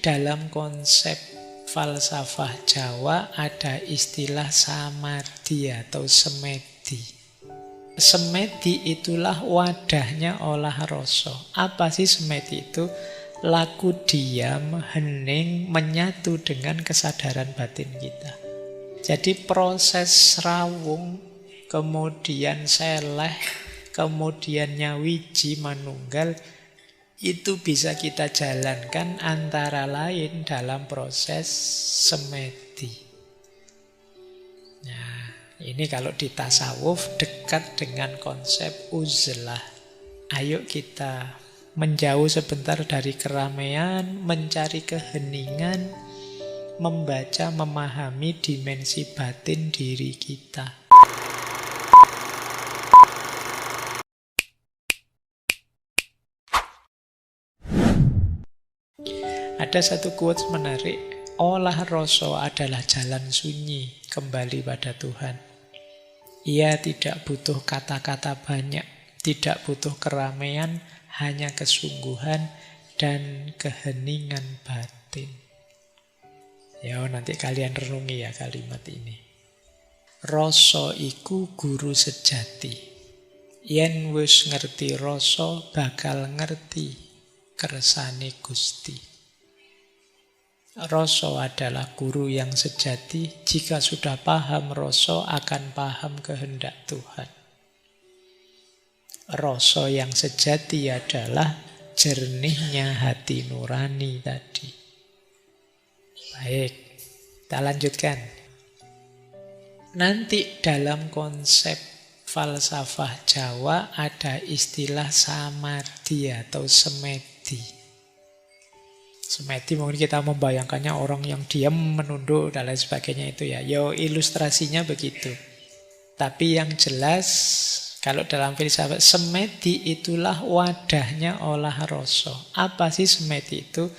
dalam konsep falsafah Jawa ada istilah samadhi atau semedi. Semedi itulah wadahnya olah rasa. Apa sih semedi itu? Laku diam, hening, menyatu dengan kesadaran batin kita. Jadi proses rawung, kemudian seleh, kemudian nyawiji manunggal, itu bisa kita jalankan antara lain dalam proses semedi. Nah, ini kalau di tasawuf dekat dengan konsep uzlah. Ayo kita menjauh sebentar dari keramaian, mencari keheningan, membaca, memahami dimensi batin diri kita. Ada satu quotes menarik. Olah rasa adalah jalan sunyi kembali pada Tuhan. Ia tidak butuh kata-kata banyak, tidak butuh keramaian, hanya kesungguhan dan keheningan batin. Ya, nanti kalian renungi ya kalimat ini. Rasa iku guru sejati. Yen wis ngerti rasa, bakal ngerti kersane Gusti. Rasa adalah guru yang sejati. Jika sudah paham rasa, akan paham kehendak Tuhan. Rasa yang sejati adalah jernihnya hati nurani tadi. Baik, kita lanjutkan. Nanti dalam konsep falsafah Jawa ada istilah samadhi atau semedi. Semedi mungkin kita membayangkannya orang yang diam, menunduk, dan lain sebagainya itu ya. Yo, ilustrasinya begitu. Tapi yang jelas, kalau dalam filsafat, semedi itulah wadahnya olah rasa. Apa sih semedi itu?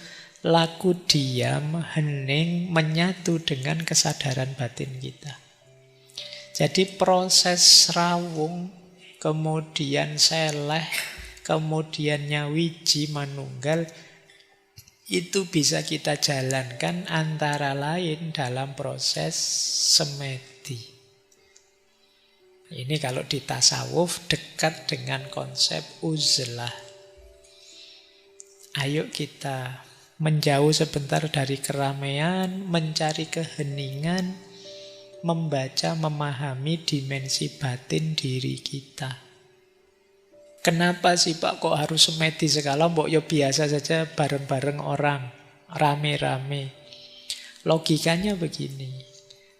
Laku diam, hening, menyatu dengan kesadaran batin kita. Jadi proses rawung, kemudian seleh, kemudian nyawiji manunggal, itu bisa kita jalankan antara lain dalam proses semedi. Ini kalau di tasawuf dekat dengan konsep uzlah. Ayo kita menjauh sebentar dari keramaian, mencari keheningan, membaca, memahami dimensi batin diri kita. Kenapa sih Pak kok harus semedi segala? Mbok ya biasa saja bareng-bareng orang, rame-rame. Logikanya begini.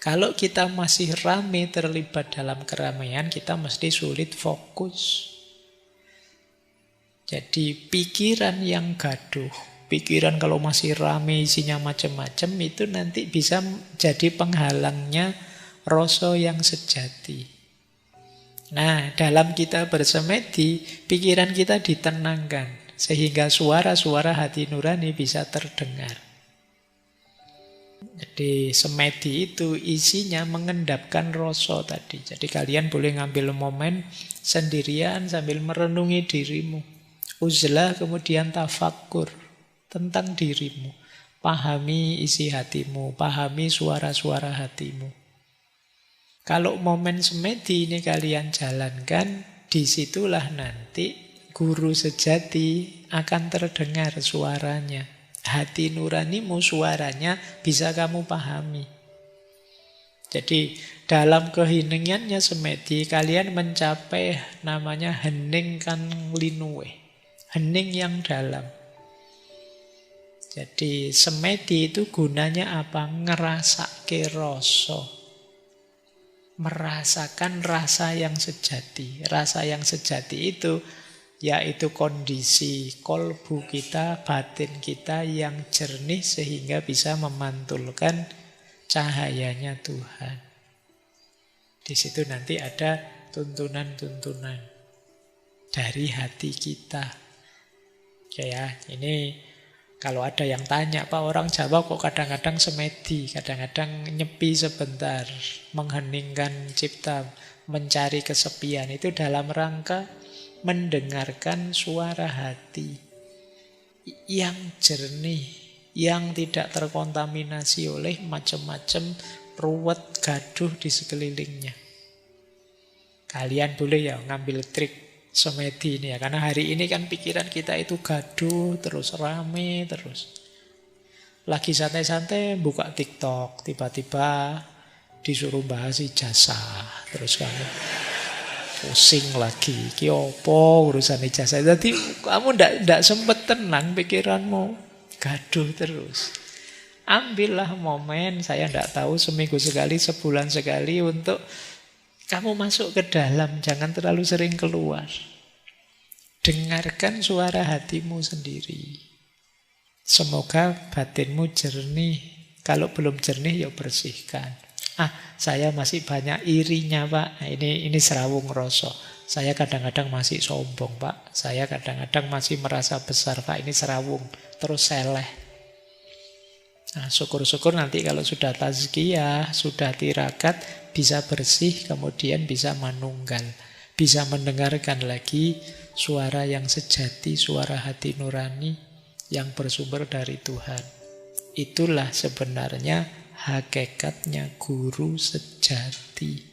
Kalau kita masih rame terlibat dalam keramaian, kita mesti sulit fokus. Jadi pikiran yang gaduh, pikiran kalau masih rame isinya macam-macam, itu nanti bisa jadi penghalangnya rasa yang sejati. Nah, dalam kita bersemedi, pikiran kita ditenangkan, sehingga suara-suara hati nurani bisa terdengar. Jadi semedi itu isinya mengendapkan rasa tadi. Jadi kalian boleh ngambil momen sendirian sambil merenungi dirimu. Uzlah kemudian tafakkur tentang dirimu. Pahami isi hatimu, pahami suara-suara hatimu. Kalau momen semedi ini kalian jalankan, disitulah nanti guru sejati akan terdengar suaranya. Hati nuranimu suaranya bisa kamu pahami. Jadi dalam keheningannya semedi, kalian mencapai namanya hening kan linuwe. Hening yang dalam. Jadi semedi itu gunanya apa? Ngerasake rasa. Merasakan rasa yang sejati. Rasa yang sejati itu yaitu kondisi kolbu kita, batin kita yang jernih sehingga bisa memantulkan cahayanya Tuhan. Di situ nanti ada tuntunan-tuntunan dari hati kita. Oke ya, ini kalau ada yang tanya, Pak orang Jawa kok kadang-kadang semedi, kadang-kadang nyepi sebentar, mengheningkan cipta, mencari kesepian. Itu dalam rangka mendengarkan suara hati yang jernih, yang tidak terkontaminasi oleh macam-macam ruwet gaduh di sekelilingnya. Kalian boleh ya ngambil trik semedi ini ya, karena hari ini kan pikiran kita itu gaduh terus, rame terus. Lagi santai-santai buka TikTok, tiba-tiba disuruh bahas ijazah, terus kamu pusing lagi, ki opo urusan ijazah. Jadi kamu ndak sempet tenang, pikiranmu gaduh terus. Ambillah momen, saya ndak tahu, seminggu sekali, sebulan sekali, untuk kamu masuk ke dalam, jangan terlalu sering keluar. Dengarkan suara hatimu sendiri. Semoga batinmu jernih. Kalau belum jernih, ya bersihkan. Saya masih banyak irinya, Pak. Nah, ini serawung rasa. Saya kadang-kadang masih sombong, Pak. Saya kadang-kadang masih merasa besar, Pak. Ini serawung. Terus seleh. Nah, syukur-syukur nanti kalau sudah tazkiyah, sudah tirakat, bisa bersih, kemudian bisa manunggal. Bisa mendengarkan lagi suara yang sejati, suara hati nurani yang bersumber dari Tuhan. Itulah sebenarnya hakikatnya guru sejati.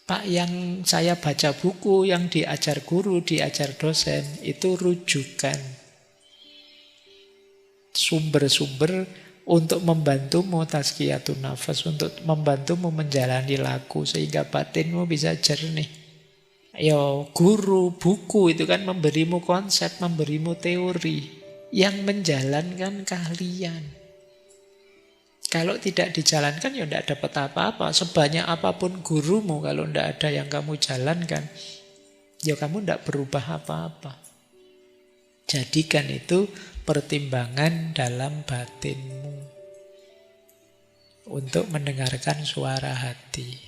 Pak, yang saya baca buku, yang diajar guru, diajar dosen, itu rujukan. Sumber-sumber untuk membantumu tazkiyatun nafas, untuk membantumu menjalani laku sehingga batinmu bisa jernih. Guru, buku itu kan memberimu konsep, memberimu teori. Yang menjalankan kalian. Kalau tidak dijalankan ya tidak dapat apa-apa. Sebanyak apapun gurumu, kalau tidak ada yang kamu jalankan, ya kamu tidak berubah apa-apa. Jadikan itu pertimbangan dalam batinmu untuk mendengarkan suara hati.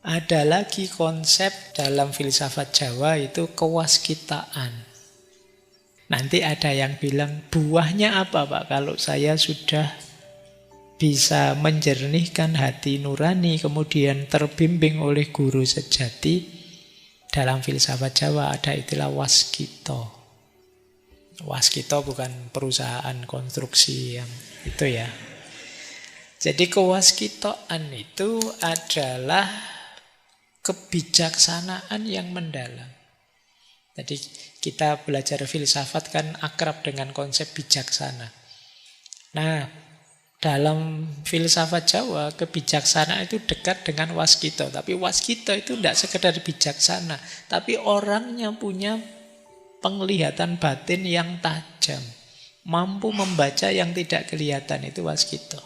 Ada lagi konsep dalam filsafat Jawa, itu kewaskitaan. Nanti ada yang bilang, buahnya apa, Pak, kalau saya sudah bisa menjernihkan hati nurani, kemudian terbimbing oleh guru sejati. Dalam filsafat Jawa ada istilah waskito. Waskito bukan perusahaan konstruksi yang itu ya. Jadi kewaskitoan itu adalah kebijaksanaan yang mendalam. Jadi kita belajar filsafat kan akrab dengan konsep bijaksana. Nah, dalam filsafat Jawa, kebijaksanaan itu dekat dengan waskito. Tapi waskito itu tidak sekedar bijaksana, tapi orangnya punya penglihatan batin yang tajam. Mampu membaca yang tidak kelihatan, itu waskito.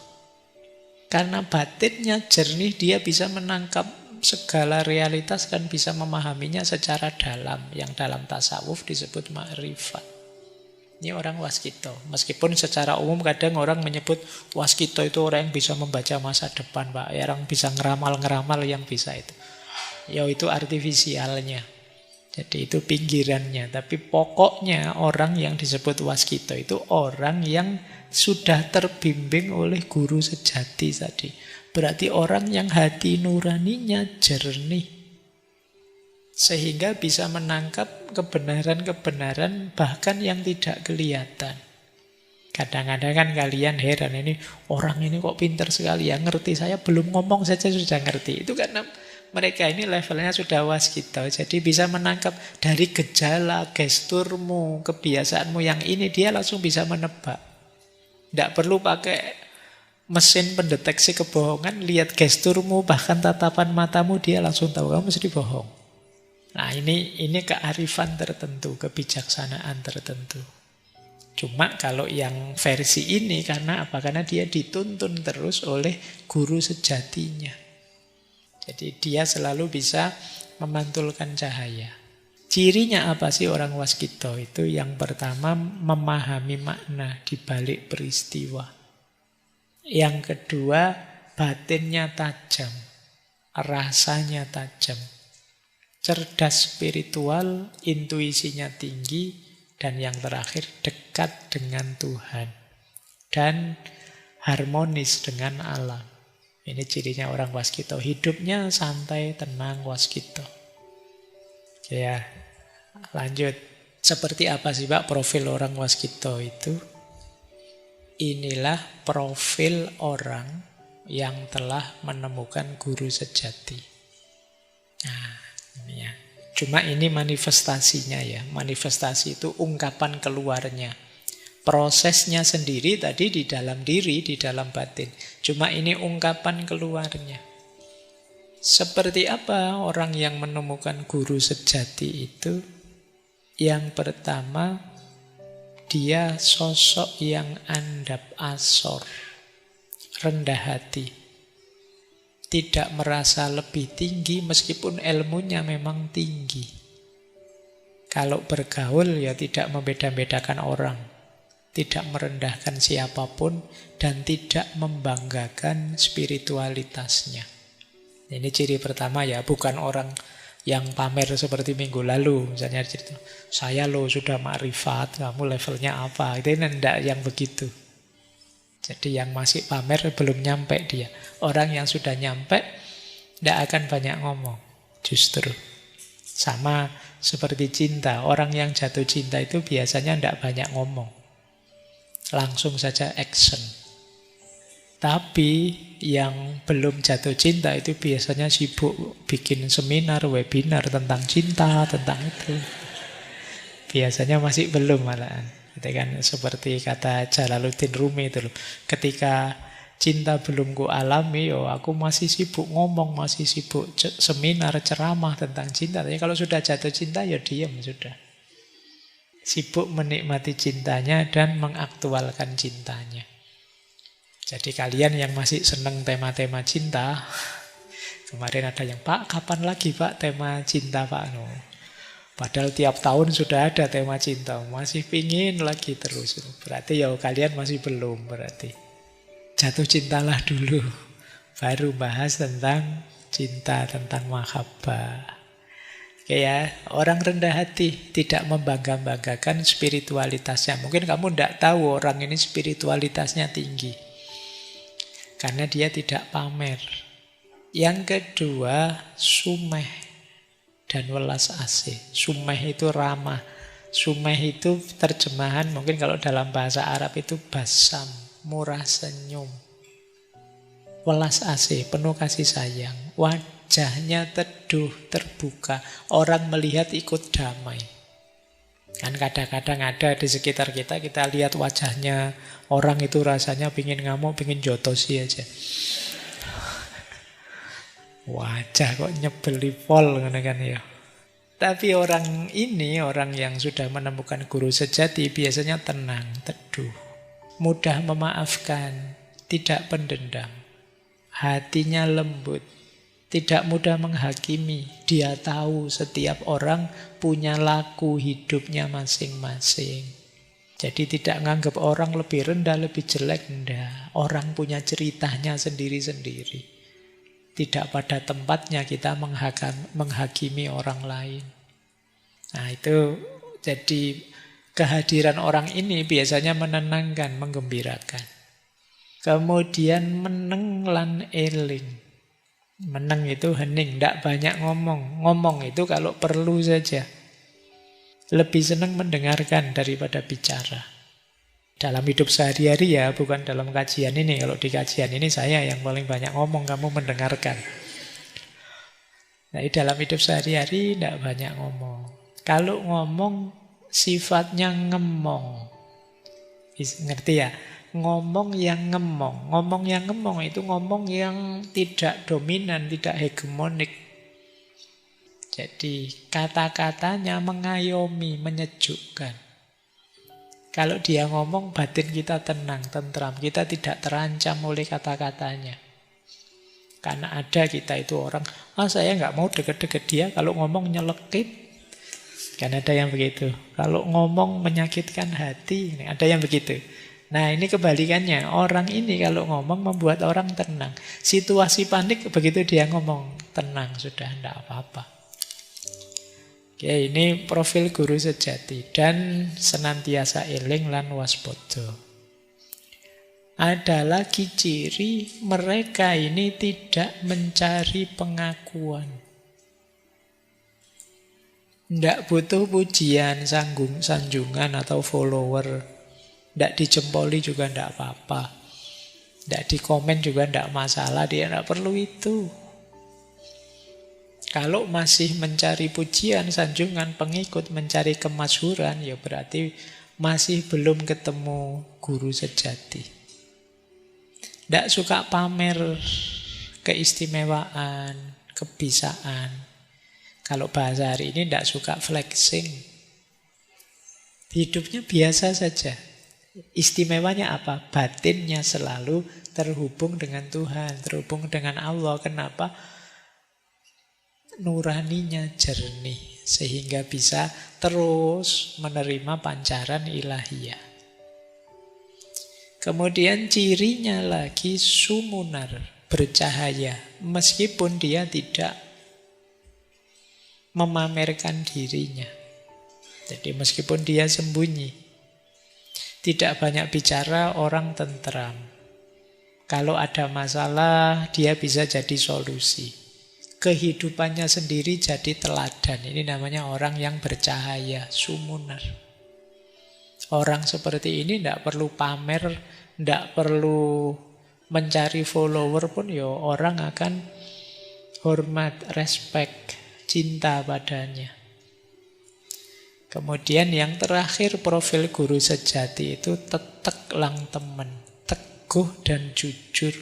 Karena batinnya jernih, dia bisa menangkap segala realitas dan bisa memahaminya secara dalam. Yang dalam tasawuf disebut ma'rifat. Ini orang waskito. Meskipun secara umum kadang orang menyebut waskito itu orang yang bisa membaca masa depan, Pak. Orang bisa ngeramal-ngeramal yang bisa itu. Itu artifisialnya. Jadi itu pinggirannya. Tapi pokoknya orang yang disebut waskito itu orang yang sudah terbimbing oleh guru sejati tadi. Berarti orang yang hati nuraninya jernih. Sehingga bisa menangkap kebenaran-kebenaran bahkan yang tidak kelihatan. Kadang-kadang kan kalian heran, ini orang ini kok pintar sekali ya, ngerti, saya belum ngomong saja sudah ngerti. Itu karena mereka ini levelnya sudah waskito. Jadi bisa menangkap dari gejala, gesturmu, kebiasaanmu yang ini, dia langsung bisa menebak. Tidak perlu pakai mesin pendeteksi kebohongan, lihat gesturmu, bahkan tatapan matamu, dia langsung tahu kamu mesti bohong. Nah ini kearifan tertentu, kebijaksanaan tertentu. Cuma kalau yang versi ini, karena apa? Karena dia dituntun terus oleh guru sejatinya. Jadi dia selalu bisa memantulkan cahaya. Cirinya apa sih orang waskito itu? Yang pertama, memahami makna di balik peristiwa. Yang kedua, batinnya tajam, rasanya tajam. Cerdas spiritual, intuisinya tinggi, dan yang terakhir dekat dengan Tuhan dan harmonis dengan alam. Ini cirinya orang waskito. Hidupnya santai, tenang, waskito. Ya, lanjut. Seperti apa sih, Pak, profil orang waskito itu? Inilah profil orang yang telah menemukan guru sejati. Nah, ini ya. Cuma ini manifestasinya ya. Manifestasi itu ungkapan keluarnya. Prosesnya sendiri tadi di dalam diri, di dalam batin. Cuma ini ungkapan keluarnya. Seperti apa orang yang menemukan guru sejati itu? Yang pertama, dia sosok yang andap asor, rendah hati. Tidak merasa lebih tinggi meskipun ilmunya memang tinggi. Kalau bergaul ya tidak membeda-bedakan orang. Tidak merendahkan siapapun dan tidak membanggakan spiritualitasnya. Ini ciri pertama ya, bukan orang yang pamer seperti minggu lalu. Misalnya cerita, saya loh sudah makrifat, kamu levelnya apa? Itu tidak yang begitu. Jadi yang masih pamer belum nyampe dia. Orang yang sudah nyampe tidak akan banyak ngomong. Justru sama seperti cinta. Orang yang jatuh cinta itu biasanya tidak banyak ngomong. Langsung saja action. Tapi yang belum jatuh cinta itu biasanya sibuk bikin seminar, webinar tentang cinta, tentang itu. Biasanya masih belum malahan. Itu kan seperti kata Jalaluddin Rumi itu loh. Ketika cinta belum ku alami, aku masih sibuk ngomong, masih sibuk seminar, ceramah tentang cinta. Tapi kalau sudah jatuh cinta ya diam sudah. Sibuk menikmati cintanya dan mengaktualkan cintanya. Jadi kalian yang masih seneng tema-tema cinta, kemarin ada yang, Pak, kapan lagi Pak tema cinta Pak? No. Padahal tiap tahun sudah ada tema cinta, masih pingin lagi terus. Berarti ya kalian masih belum berarti. Jatuh cintalah dulu, baru bahas tentang cinta, tentang mahabbah. Oke ya, orang rendah hati, tidak membangga-banggakan spiritualitasnya. Mungkin kamu tidak tahu orang ini spiritualitasnya tinggi. Karena dia tidak pamer. Yang kedua, sumeh dan welas asih. Sumeh itu ramah. Sumeh itu terjemahan mungkin kalau dalam bahasa Arab itu basam, murah senyum. Welas asih, penuh kasih sayang. Wajahnya teduh, terbuka. Orang melihat ikut damai. Kan kadang-kadang ada di sekitar kita, kita lihat wajahnya orang itu rasanya pingin ngamuk, pingin jotosi aja. Wajah kok nyebeli pol kan ya. Tapi orang ini, orang yang sudah menemukan guru sejati biasanya tenang, teduh, mudah memaafkan, tidak pendendam, hatinya lembut, tidak mudah menghakimi. Dia tahu setiap orang punya laku hidupnya masing-masing. Jadi tidak menganggap orang lebih rendah, lebih jelek. Enggak. Orang punya ceritanya sendiri-sendiri. Tidak pada tempatnya kita menghakimi orang lain. Nah itu jadi kehadiran orang ini biasanya menenangkan, menggembirakan. Kemudian meneng lan eling. Meneng itu hening, tidak banyak ngomong. Ngomong itu kalau perlu saja. Lebih senang mendengarkan daripada bicara. Dalam hidup sehari-hari ya, bukan dalam kajian ini. Kalau di kajian ini saya yang paling banyak ngomong, kamu mendengarkan. Nah, dalam hidup sehari-hari tidak banyak ngomong. Kalau ngomong sifatnya ngemong. Ngerti ya? Ngomong yang ngemong. Ngomong yang ngemong itu ngomong yang tidak dominan, tidak hegemonik. Jadi kata-katanya mengayomi, menyejukkan. Kalau dia ngomong, batin kita tenang, tentram. Kita tidak terancam oleh kata-katanya. Karena ada kita itu orang, saya nggak mau deket-deket dia, kalau ngomong nyelekit. Kan ada yang begitu. Kalau ngomong menyakitkan hati, ada yang begitu. Nah ini kebalikannya, orang ini kalau ngomong membuat orang tenang. Situasi panik begitu dia ngomong, tenang sudah, tidak apa-apa. Oke, ini profil guru sejati. Dan senantiasa eling lan waspada. Ada lagi ciri mereka ini tidak mencari pengakuan. Tidak butuh pujian, sanjungan atau follower. Tidak dijempoli juga tidak apa-apa. Tidak dikomen juga tidak masalah. Dia tidak perlu itu. Kalau masih mencari pujian, sanjungan, pengikut, mencari kemasyhuran, ya berarti masih belum ketemu guru sejati. Tidak suka pamer keistimewaan, kebisaan. Kalau bahasa hari ini tidak suka flexing. Hidupnya biasa saja. Istimewanya apa? Batinnya selalu terhubung dengan Tuhan, terhubung dengan Allah. Kenapa? Nuraninya jernih, sehingga bisa terus menerima pancaran ilahiyah. Kemudian cirinya lagi sumunar, bercahaya, meskipun dia tidak memamerkan dirinya. Jadi meskipun dia sembunyi, tidak banyak bicara, orang tentram. Kalau ada masalah, dia bisa jadi solusi. Kehidupannya sendiri jadi teladan. Ini namanya orang yang bercahaya, sumunar. Orang seperti ini tidak perlu pamer, tidak perlu mencari follower pun, ya orang akan hormat, respect, cinta padanya. Kemudian yang terakhir, profil guru sejati itu tetek lang temen, teguh dan jujur.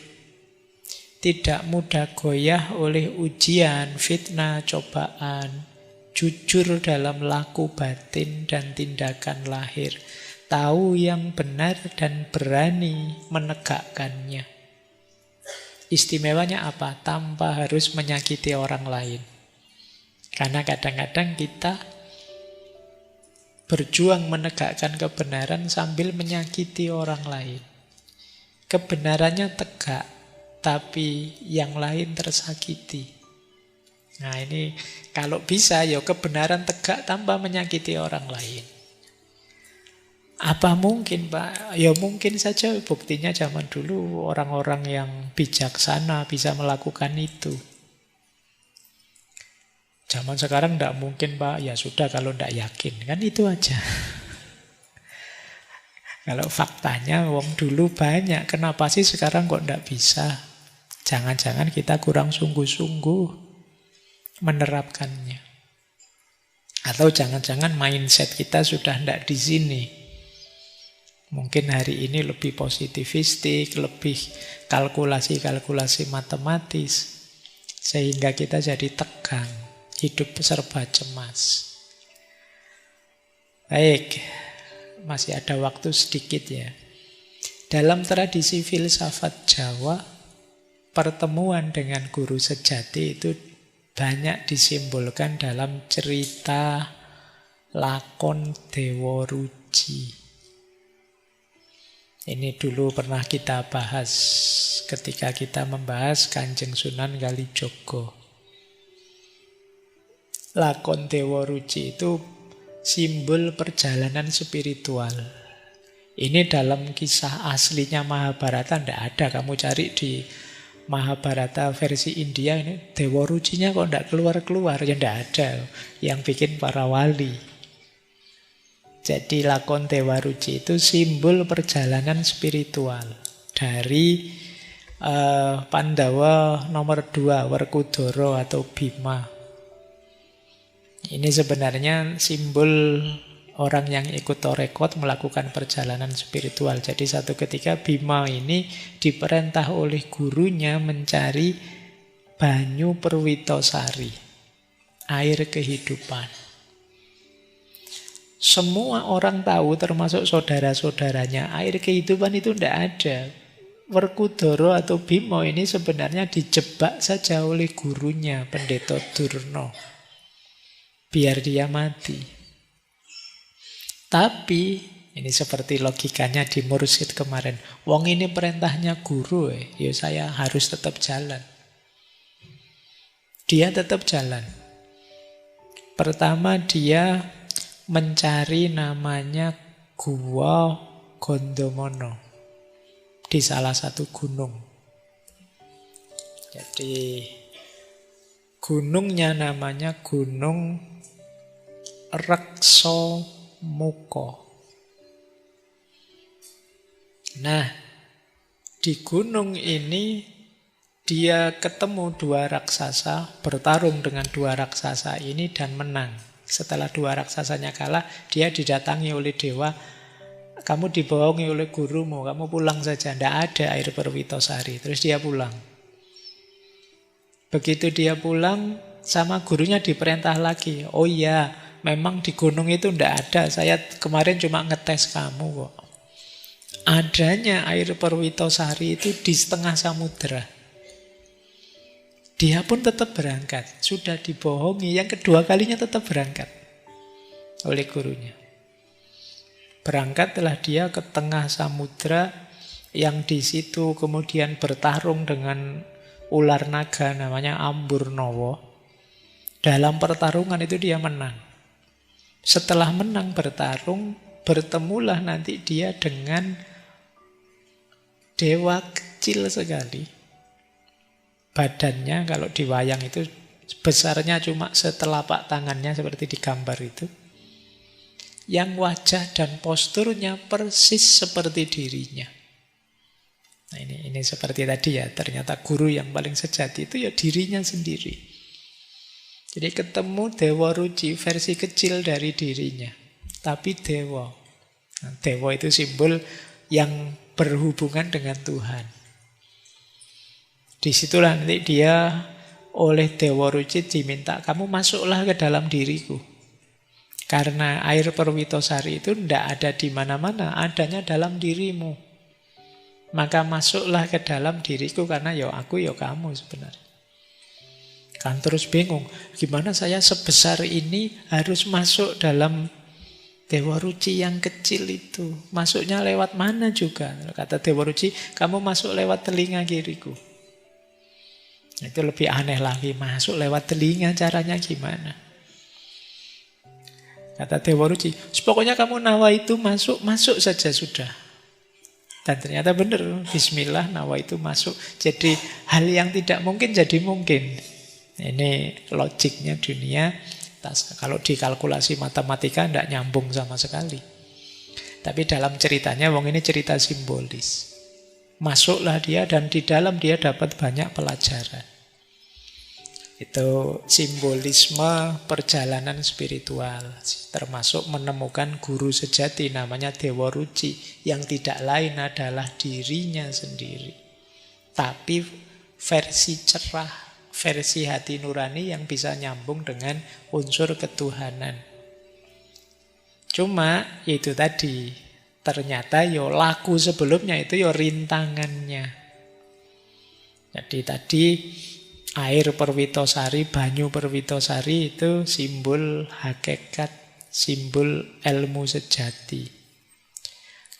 Tidak mudah goyah oleh ujian, fitnah, cobaan. Jujur dalam laku batin dan tindakan lahir. Tahu yang benar dan berani menegakkannya. Istimewanya apa? Tanpa harus menyakiti orang lain. Karena kadang-kadang kita berjuang menegakkan kebenaran sambil menyakiti orang lain. Kebenarannya tegak, tapi yang lain tersakiti. Nah ini kalau bisa ya kebenaran tegak tanpa menyakiti orang lain. Apa mungkin Pak? Ya mungkin saja, buktinya zaman dulu orang-orang yang bijaksana bisa melakukan itu. Zaman sekarang tidak mungkin Pak, ya sudah kalau tidak yakin, kan itu aja. Kalau faktanya wong dulu banyak, kenapa sih sekarang kok tidak bisa? Jangan-jangan kita kurang sungguh-sungguh menerapkannya. Atau jangan-jangan mindset kita sudah tidak di sini. Mungkin hari ini lebih positivistik, lebih kalkulasi-kalkulasi matematis, sehingga kita jadi tegang, hidup serba cemas. Baik, masih ada waktu sedikit ya. Dalam tradisi filsafat Jawa, pertemuan dengan guru sejati itu banyak disimbolkan dalam cerita lakon Dewa Ruci. Ini dulu pernah kita bahas ketika kita membahas Kanjeng Sunan Kalijaga. Lakon Dewa Ruci itu simbol perjalanan spiritual. Ini dalam kisah aslinya Mahabharata tidak ada. Kamu cari di Mahabharata versi India ini, Dewa Rucinya kok tidak keluar-keluar. Ya tidak ada. Yang bikin para wali. Jadi lakon Dewa Ruci itu simbol perjalanan spiritual. Dari Pandawa nomor 2, Werkudara atau Bima. Ini sebenarnya simbol orang yang ikut torekot melakukan perjalanan spiritual. Jadi satu ketika Bima ini diperintah oleh gurunya mencari banyu Perwitosari, air kehidupan. Semua orang tahu, termasuk saudara-saudaranya, air kehidupan itu tidak ada. Werkudara atau Bima ini sebenarnya dijebak saja oleh gurunya, Pendeta Durna, biar dia mati. Tapi ini seperti logikanya di Mursyid kemarin. Wong ini perintahnya guru, ya saya harus tetap jalan. Dia tetap jalan. Pertama dia mencari namanya Gua Gondomono di salah satu gunung. Jadi gunungnya namanya Gunung Rekso Muko. Nah, di gunung ini dia ketemu dua raksasa, bertarung dengan dua raksasa ini dan menang. Setelah dua raksasanya kalah, dia didatangi oleh dewa. Kamu dibohongi oleh gurumu, kamu pulang saja. Tidak ada air Perwitosari. Terus dia pulang. Begitu dia pulang, sama gurunya diperintah lagi. Oh iya, memang di gunung itu tidak ada. Saya kemarin cuma ngetes kamu kok. Adanya air Perwitosari itu di setengah samudera. Dia pun tetap berangkat. Sudah dibohongi, yang kedua kalinya tetap berangkat oleh gurunya. Berangkatlah dia ke tengah samudera, yang di situ kemudian bertarung dengan ular naga namanya Amburnowo. Dalam pertarungan itu dia menang. Setelah menang bertarung, bertemulah nanti dia dengan dewa kecil sekali. Badannya kalau di wayang itu besarnya cuma setelapak tangannya seperti di gambar itu. Yang wajah dan posturnya persis seperti dirinya. Nah ini seperti tadi ya, ternyata guru yang paling sejati itu ya dirinya sendiri. Jadi ketemu Dewa Ruci versi kecil dari dirinya. Tapi dewa. Nah, dewa itu simbol yang berhubungan dengan Tuhan. Disitulah nanti dia oleh Dewa Ruci diminta, kamu masuklah ke dalam diriku. Karena air Perwitosari itu tidak ada di mana-mana, adanya dalam dirimu. Maka masuklah ke dalam diriku, karena ya aku ya kamu sebenarnya. Kan terus bingung, gimana saya sebesar ini harus masuk dalam Dewa Ruci yang kecil itu. Masuknya lewat mana juga? Kata Dewa Ruci, kamu masuk lewat telinga kiriku. Itu lebih aneh lagi, masuk lewat telinga caranya gimana? Kata Dewa Ruci, pokoknya kamu nawa itu masuk saja sudah. Dan ternyata benar, bismillah nawa itu masuk. Jadi hal yang tidak mungkin jadi mungkin. Ini logiknya dunia. Kalau dikalkulasi matematika tidak nyambung sama sekali. Tapi dalam ceritanya, wong ini cerita simbolis. Masuklah dia dan di dalam dia dapat banyak pelajaran. Itu simbolisme perjalanan spiritual. Termasuk menemukan guru sejati namanya Dewa Ruci. Yang tidak lain adalah dirinya sendiri. Tapi versi cerah, versi hati nurani yang bisa nyambung dengan unsur ketuhanan. Cuma itu tadi, ternyata yo laku sebelumnya itu yo rintangannya. Jadi tadi air Perwitosari, banyu Perwitosari itu simbol hakikat, simbol ilmu sejati.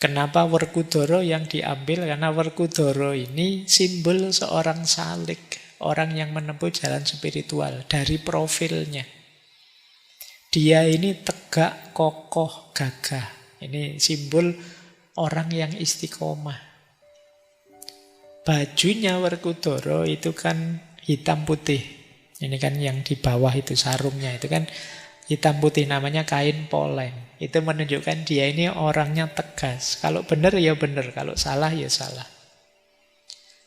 Kenapa Werkudara yang diambil? Karena Werkudara ini simbol seorang salik, orang yang menempuh jalan spiritual dari profilnya. Dia ini tegak, kokoh, gagah. Ini simbol orang yang istiqomah. Bajunya Werkudara itu kan hitam putih. Ini kan yang di bawah itu sarungnya itu kan hitam putih, namanya kain poleng. Itu menunjukkan dia ini orangnya tegas. Kalau benar ya benar, kalau salah ya salah.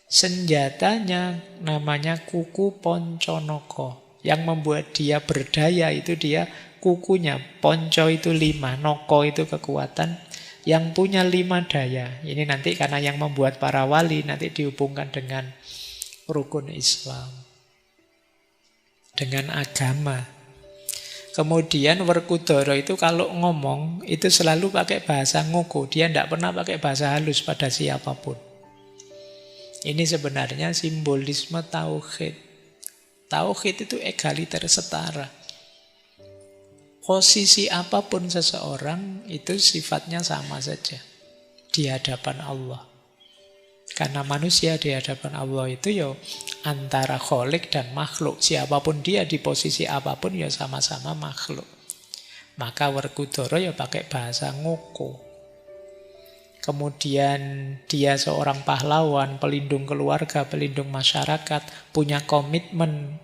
Senjatanya namanya kuku Ponconoko. Yang membuat dia berdaya itu dia kukunya. Ponco itu 5, noko itu kekuatan. Yang punya 5 daya. Ini nanti karena yang membuat para wali nanti dihubungkan dengan rukun Islam. Dengan agama. Kemudian Werkudara itu kalau ngomong itu selalu pakai bahasa ngoko. Dia tidak pernah pakai bahasa halus pada siapapun. Ini sebenarnya simbolisme tauhid. Tauhid itu egaliter, setara. Posisi apapun seseorang itu sifatnya sama saja di hadapan Allah. Karena manusia di hadapan Allah itu ya antara kholik dan makhluk. Siapapun dia di posisi apapun ya sama-sama makhluk. Maka Werkudara ya pakai bahasa ngoko. Kemudian dia seorang pahlawan, pelindung keluarga, pelindung masyarakat, punya komitmen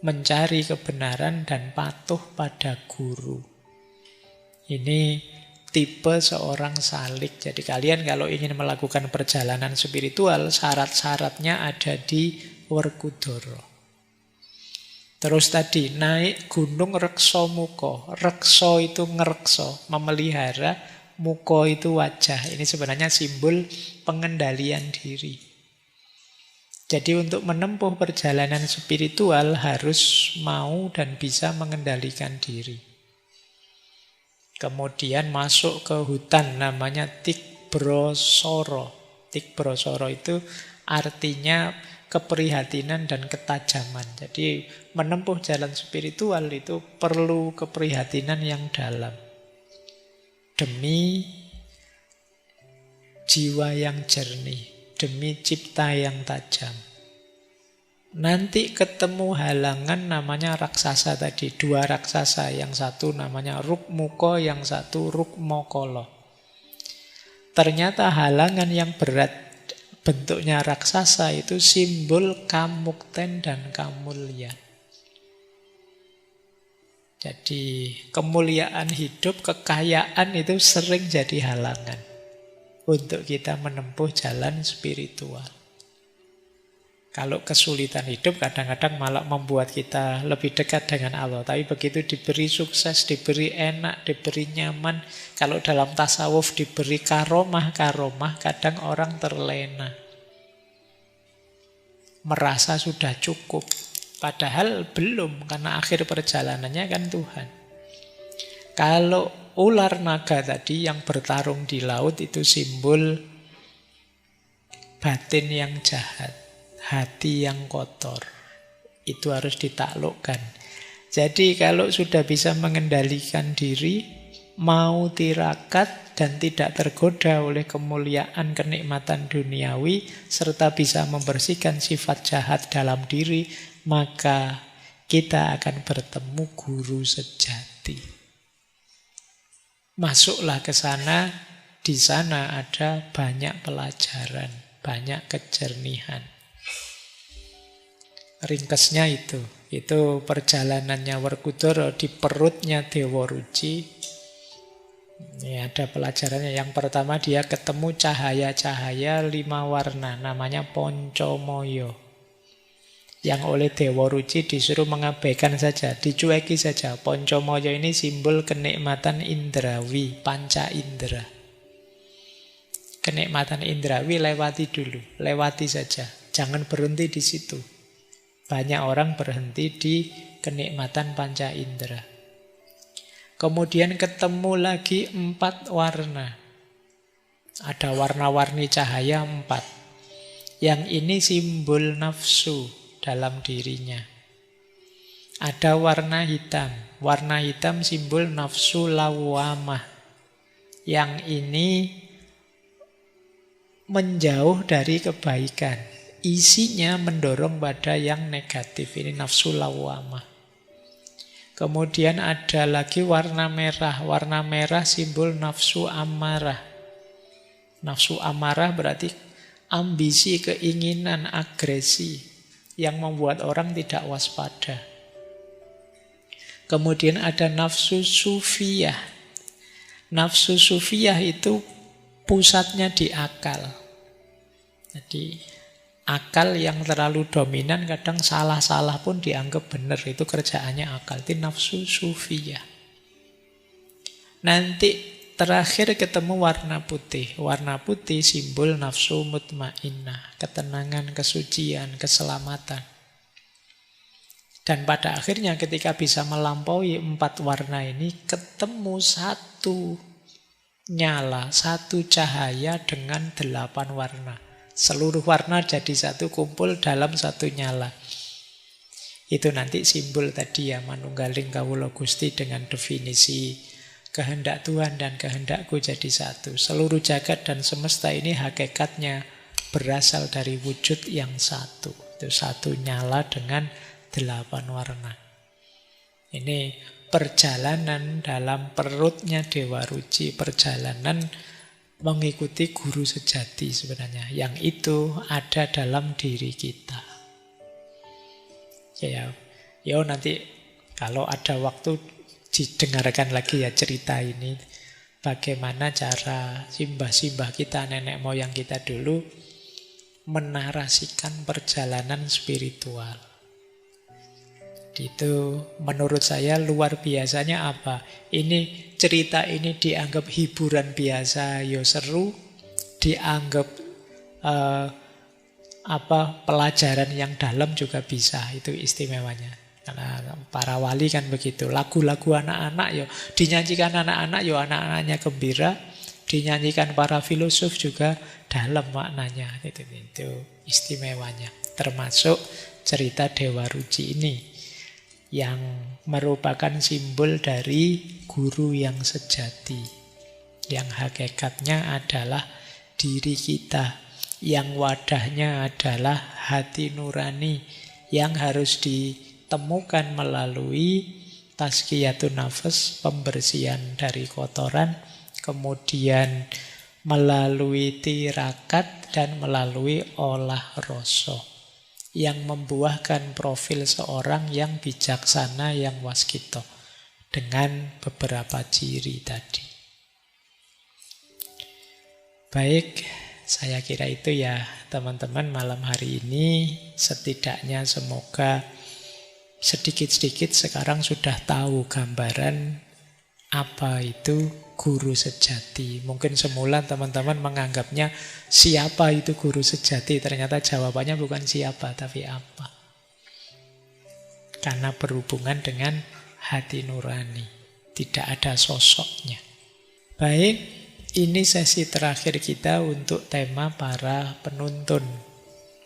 mencari kebenaran dan patuh pada guru. Ini tipe seorang salik. Jadi kalian kalau ingin melakukan perjalanan spiritual, syarat-syaratnya ada di Werkudara. Terus tadi, naik gunung Rekso Muko. Rekso itu ngerekso, memelihara. Muko itu wajah. Ini sebenarnya simbol pengendalian diri. Jadi untuk menempuh perjalanan spiritual harus mau dan bisa mengendalikan diri. Kemudian masuk ke hutan namanya Tikbrosoro. Tikbrosoro itu artinya keprihatinan dan ketajaman. Jadi menempuh jalan spiritual itu perlu keprihatinan yang dalam. Demi jiwa yang jernih, demi cipta yang tajam. Nanti ketemu halangan namanya raksasa tadi. Dua raksasa, yang satu namanya Rukmuko, yang satu Rukmokolo. Ternyata halangan yang berat bentuknya raksasa itu simbol kamukten dan kamulyan. Jadi kemuliaan hidup, kekayaan itu sering jadi halangan untuk kita menempuh jalan spiritual. Kalau kesulitan hidup kadang-kadang malah membuat kita lebih dekat dengan Allah. Tapi begitu diberi sukses, diberi enak, diberi nyaman. Kalau dalam tasawuf diberi karomah-karomah, kadang orang terlena. Merasa sudah cukup. Padahal belum, karena akhir perjalanannya kan Tuhan. Kalau ular naga tadi yang bertarung di laut itu simbol batin yang jahat, hati yang kotor. Itu harus ditaklukkan. Jadi kalau sudah bisa mengendalikan diri, mau tirakat dan tidak tergoda oleh kemuliaan kenikmatan duniawi, serta bisa membersihkan sifat jahat dalam diri, maka kita akan bertemu guru sejati. Masuklah ke sana, di sana ada banyak pelajaran, banyak kejernihan. Ringkesnya itu perjalanannya Werkudara di perutnya Dewa Ruci. Ini ada pelajarannya. Yang pertama dia ketemu cahaya-cahaya 5 warna, namanya Poncomoyo. Yang oleh Dewa Ruci disuruh mengabaikan saja, dicueki saja. Poncomoyo ini simbol kenikmatan indrawi, panca indera. Kenikmatan indrawi lewati dulu, lewati saja. Jangan berhenti di situ. Banyak orang berhenti di kenikmatan panca indera. Kemudian ketemu lagi 4 warna. Ada warna-warni cahaya 4. Yang ini simbol nafsu dalam dirinya. Ada warna hitam. Warna hitam simbol nafsu lawamah. Yang ini menjauh dari kebaikan. Isinya mendorong pada yang negatif. Ini nafsu lawamah. Kemudian ada lagi warna merah. Warna merah simbol nafsu amarah. Nafsu amarah berarti ambisi, keinginan, agresi yang membuat orang tidak waspada. Kemudian ada nafsu sufiyah. Nafsu sufiyah itu pusatnya di akal. Jadi akal yang terlalu dominan kadang salah-salah pun dianggap benar. Itu kerjaannya akal. Itu nafsu sufiyah. Nanti terakhir ketemu warna putih. Warna putih simbol nafsu mutmainnah. Ketenangan, kesucian, keselamatan. Dan pada akhirnya ketika bisa melampaui 4 warna ini, ketemu satu nyala, satu cahaya dengan 8 warna. Seluruh warna jadi satu, kumpul dalam satu nyala. Itu nanti simbol tadi ya, manunggaling kawula Gusti dengan definisi kehendak Tuhan dan kehendakku jadi satu. Seluruh jagat dan semesta ini hakikatnya berasal dari wujud yang satu. Itu satu nyala dengan 8 warna. Ini perjalanan dalam perutnya Dewa Ruci, perjalanan mengikuti guru sejati sebenarnya. Yang itu ada dalam diri kita. Ya nanti kalau ada waktu didengarkan lagi ya cerita ini. bagaimana cara simbah-simbah kita, nenek moyang kita dulu menarasikan perjalanan spiritual. Itu menurut saya luar biasanya apa? Ini cerita ini dianggap hiburan biasa, yo seru, dianggap pelajaran yang dalam juga bisa. Itu istimewanya. Karena para wali kan begitu. Lagu-lagu anak-anak yo dinyanyikan anak-anak, yo anak-anaknya gembira. Dinyanyikan para filosof juga dalam maknanya. Itu istimewanya. Termasuk cerita Dewa Ruci ini, yang merupakan simbol dari guru yang sejati. Yang hakikatnya adalah diri kita, yang wadahnya adalah hati nurani, yang harus ditemukan melalui tazkiyatun nafas, pembersihan dari kotoran, kemudian melalui tirakat dan melalui olah rasa, yang membuahkan profil seorang yang bijaksana, yang waskito, dengan beberapa ciri tadi. Baik, saya kira itu ya teman-teman malam hari ini. Setidaknya semoga sedikit-sedikit sekarang sudah tahu gambaran apa itu guru sejati. Mungkin semula teman-teman menganggapnya siapa itu guru sejati. Ternyata jawabannya bukan siapa, tapi apa. Karena berhubungan dengan hati nurani. Tidak ada sosoknya. Baik, ini sesi terakhir kita untuk tema para penuntun.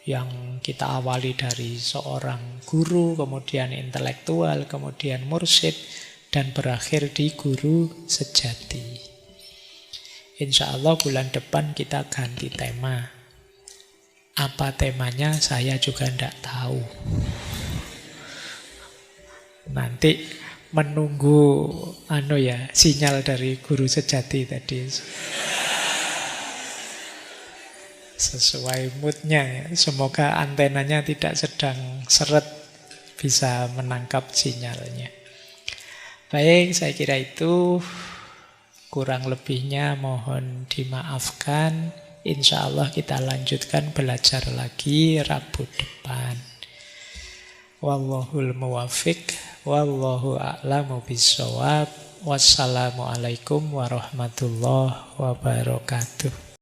Yang kita awali dari seorang guru, kemudian intelektual, kemudian mursyid, dan berakhir di guru sejati. Insya Allah bulan depan kita ganti tema. Apa temanya saya juga tidak tahu. Nanti menunggu sinyal dari guru sejati tadi. Sesuai moodnya ya. Semoga antenanya tidak sedang seret, bisa menangkap sinyalnya. Baik, saya kira itu. Kurang lebihnya mohon dimaafkan. Insya Allah kita lanjutkan belajar lagi Rabu depan. Wallahul muwafiq, wallahu a'lamu bissawab. Wassalamualaikum warahmatullahi wabarakatuh.